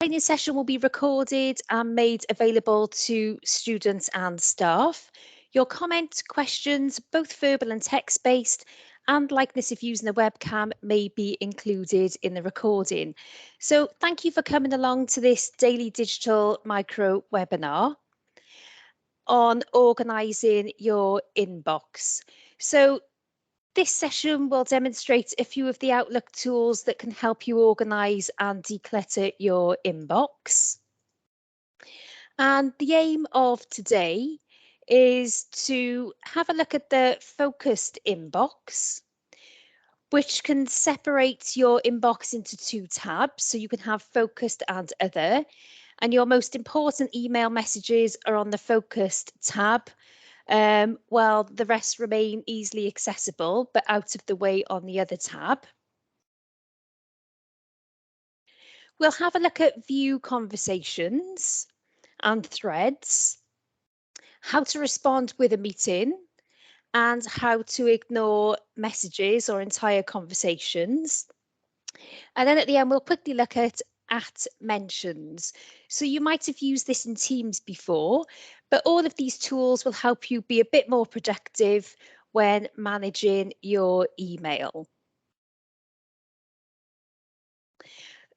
training session will be recorded and made available to students and staff. Your comments, questions, both verbal and text-based, and likeness if using the webcam may be included in the recording. So thank you for coming along to this daily digital micro webinar on organising your inbox. So this session will demonstrate a few of the Outlook tools that can help you organise and declutter your inbox. And the aim of today is to have a look at the focused inbox, which can separate your inbox into two tabs. So you can have focused and other, and your most important email messages are on the focused tab, while the rest remain easily accessible but out of the way on the other tab. We'll have a look at view conversations and threads, how to respond with a meeting, and how to ignore messages or entire conversations. And then at the end, we'll quickly look at mentions. So you might have used this in Teams before, but all of these tools will help you be a bit more productive when managing your email.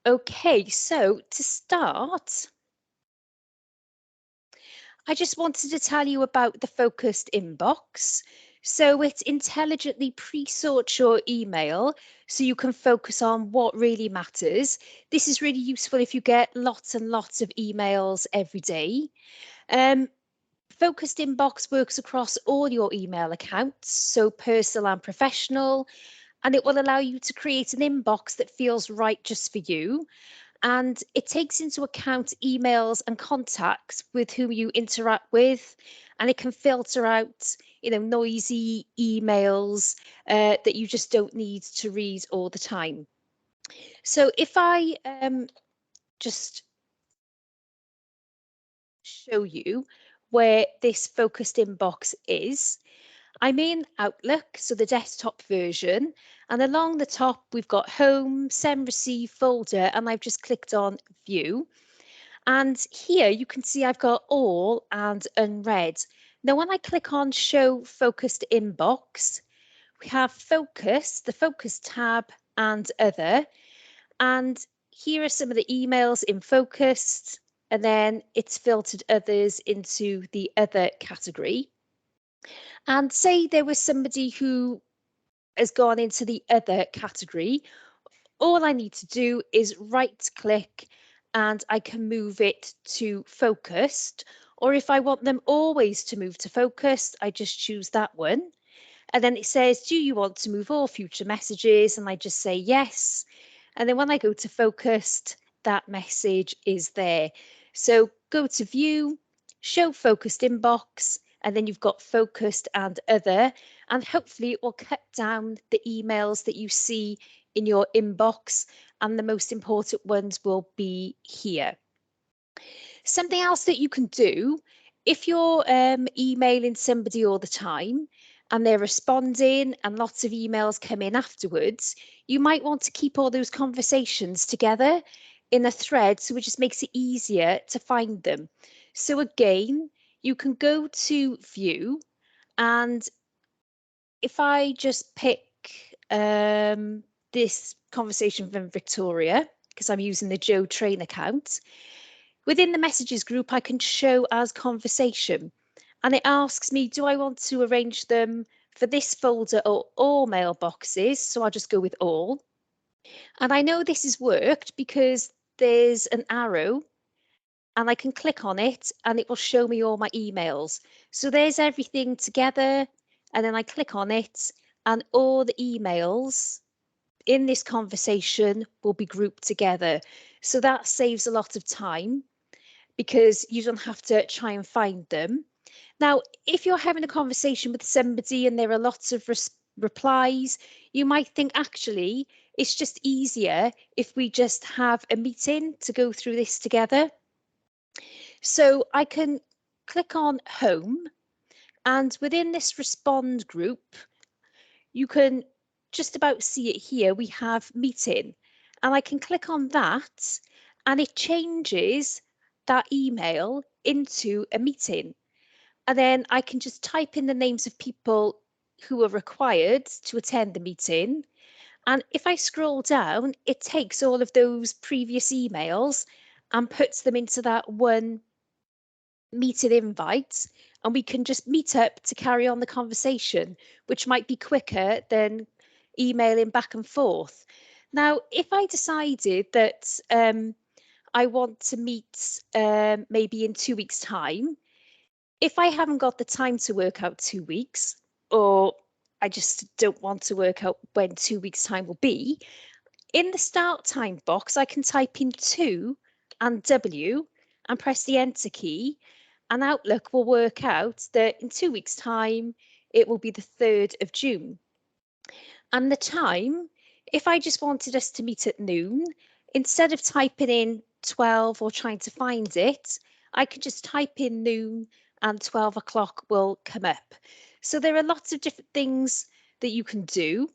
Okay, so to start, I just wanted to tell you about the focused inbox. So it intelligently pre-sorts your email so you can focus on what really matters. This is really useful if you get lots and lots of emails every day. Focused inbox works across all your email accounts, so personal and professional, and it will allow you to create an inbox that feels right just for you. And it takes into account emails and contacts with whom you interact with, and it can filter out, noisy emails that you just don't need to read all the time. So if I just show you where this focused inbox is. I'm in Outlook, so the desktop version, and along the top we've got Home, Send, Receive, Folder, and I've just clicked on View. And here you can see I've got All and Unread. Now when I click on Show Focused Inbox, we have Focus, the Focus tab, and Other. And here are some of the emails in Focused, and then it's filtered others into the Other category. And say there was somebody who has gone into the Other category, all I need to do is right click and I can move it to Focused. Or if I want them always to move to Focused, I just choose that one. And then it says, do you want to move all future messages? And I just say yes. And then when I go to Focused, that message is there. So go to View, Show Focused Inbox, and then you've got Focused and Other, and hopefully it will cut down the emails that you see in your inbox, and the most important ones will be here. Something else that you can do, if you're emailing somebody all the time and they're responding and lots of emails come in afterwards, you might want to keep all those conversations together in a thread, so it just makes it easier to find them. So again, you can go to View, and if I just pick this conversation from Victoria, because I'm using the Joe Train account, within the messages group, I can show as conversation, and it asks me, do I want to arrange them for this folder or all mailboxes? So I'll just go with all. And I know this has worked because there's an arrow and I can click on it and it will show me all my emails. So there's everything together, and then I click on it and all the emails in this conversation will be grouped together. So that saves a lot of time because you don't have to try and find them. Now, if you're having a conversation with somebody and there are lots of replies, you might think actually it's just easier if we just have a meeting to go through this together. So I can click on Home, and within this respond group, you can just about see it here. We have meeting, and I can click on that, and it changes that email into a meeting. And then I can just type in the names of people who are required to attend the meeting. And if I scroll down, it takes all of those previous emails and puts them into that one meeting invite, and we can just meet up to carry on the conversation, which might be quicker than emailing back and forth. Now, if I decided that I want to meet maybe in 2 weeks' time, if I haven't got the time to work out 2 weeks, or I just don't want to work out when 2 weeks' time will be, in the start time box, I can type in 2 and W and press the enter key, and Outlook will work out that in 2 weeks' time, it will be the 3rd of June. And the time, if I just wanted us to meet at noon, instead of typing in 12 or trying to find it, I could just type in noon and 12 o'clock will come up. So there are lots of different things that you can do.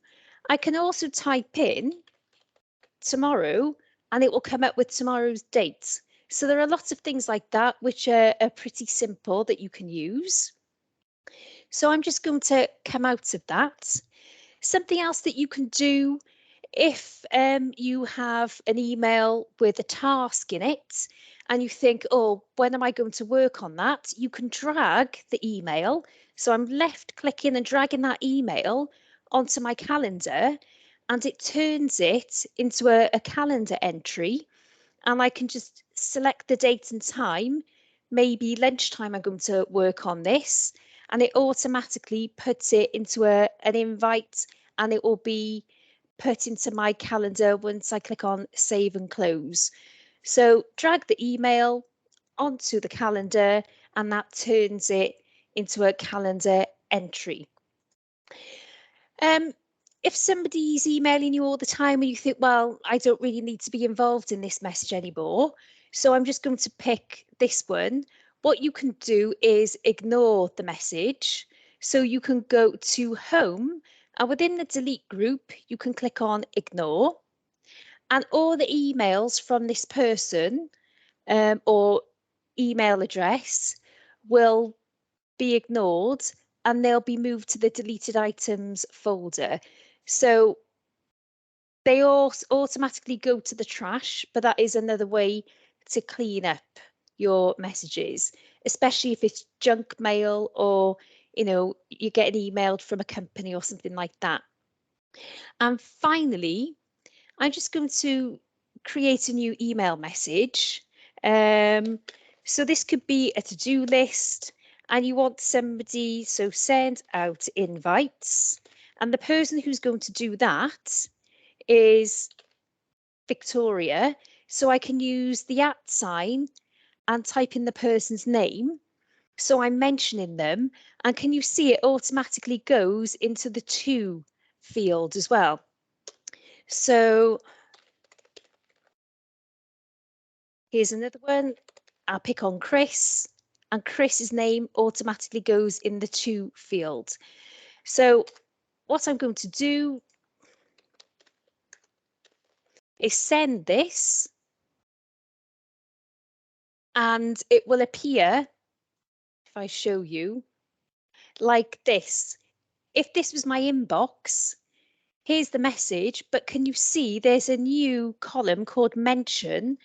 I can also type in tomorrow and it will come up with tomorrow's date. So there are lots of things like that which are pretty simple that you can use. So I'm just going to come out of that. Something else that you can do if you have an email with a task in it and you think, oh, when am I going to work on that? You can drag the email. So I'm left clicking and dragging that email onto my calendar, and it turns it into a calendar entry, and I can just select the date and time. Maybe lunchtime I'm going to work on this, and it automatically puts it into an invite, and it will be put into my calendar once I click on save and close. So drag the email onto the calendar, and that turns it into a calendar entry. Um, if somebody's emailing you all the time and you think, well, I don't really need to be involved in this message anymore, so I'm just going to pick this one, what you can do is ignore the message. So you can go to home, and within the delete group, you can click on ignore, and all the emails from this person or email address will be ignored, and they'll be moved to the deleted items folder. So they all automatically go to the trash, but that is another way to clean up your messages, especially if it's junk mail or you're getting emailed from a company or something like that. And finally, I'm just going to create a new email message. So this could be a to-do list, and you want somebody, so send out invites. And the person who's going to do that is Victoria. So I can use the @ sign and type in the person's name. So I'm mentioning them, and can you see it automatically goes into the to field as well? So here's another one. I'll pick on Chris, and Chris's name automatically goes in the to field. So what I'm going to do is send this, and it will appear, if I show you, like this. If this was my inbox, here's the message, but can you see there's a new column called mention,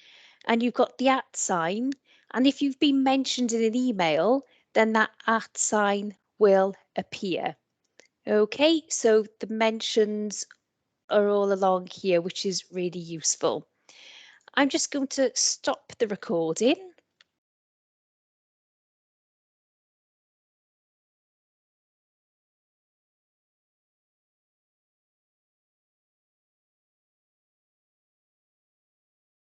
and you've got the @ sign, and if you've been mentioned in an email, then that @ sign will appear. Okay, so the mentions are all along here, which is really useful. I'm just going to stop the recording.